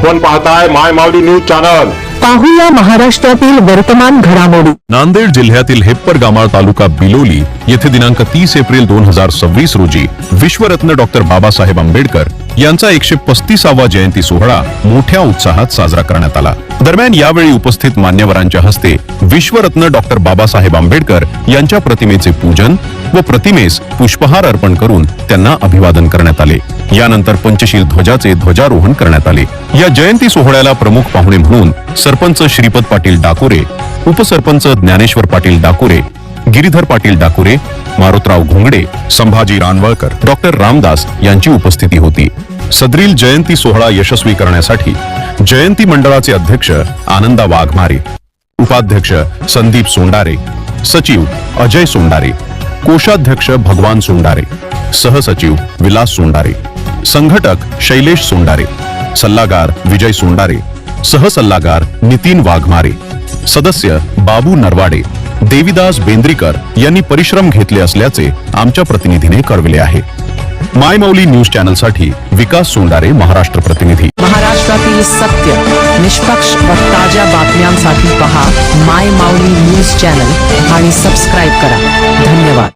आपण पाहताय माय माऊली news channel. पाहूया महाराष्ट्रातील वर्तमान घडामोडी। नांदेड जिल्ह्यातील हेप्परगामाळ तालुका बिलोली येथे दिनांक 30 एप्रिल 2026 रोजी विश्वरत्न डॉक्टर बाबासाहेब आंबेडकर यांचा 135वा जयंती सोहळा मोठ्या उत्साहात साजरा करण्यात आला। दरम्यान यावेळी उपस्थित मान्यवरांच्या हस्ते विश्वरत्न डॉक्टर बाबासाहेब आंबेडकर यांच्या प्रतिमेचे पूजन व प्रतिमेस पुष्पहार अर्पण करून त्यांना अभिवादन करण्यात आले। यानंतर पंचशील ध्वजाचे ध्वजारोहण करण्यात आले। या जयंती सोहळ्याला प्रमुख पाहुणे म्हणून सरपंच श्रीपद पाटील डाकुरे, उपसरपंच ज्ञानेश्वर पाटील डाकुरे, गिरीधर पाटील डाकुरे, मारुतराव घोंगडे, संभाजी रानवळकर, डॉक्टर रामदास यांची उपस्थिती होती। सदरील जयंती सोहळा यशस्वी करण्यासाठी जयंती मंडळाचे अध्यक्ष आनंदा वाघमारे, उपाध्यक्ष संदीप सोंडारे, सचिव अजय सोंडारे, कोषाध्यक्ष भगवान सोंडारे, सहसचिव विलास सोंडारे, संघटक शैलेश सोंडारे, सल्लागार विजय सोंडारे, सहसल्लागार नितीन वाघमारे, सदस्य बाबू नरवाडे, देविदास बेंद्रीकर यांनी परिश्रम घेतले असल्याचे आमच्या प्रतिनिधीने कळविले आहे। माय माऊली न्यूज चॅनल साठी विकास सोंडारे, महाराष्ट्र प्रतिनिधी। महाराष्ट्रातील सत्य, निष्पक्ष व ताज्या बातम्यांसाठी पहा माय माऊली न्यूज चॅनल आणि सबस्क्राइब करा। धन्यवाद।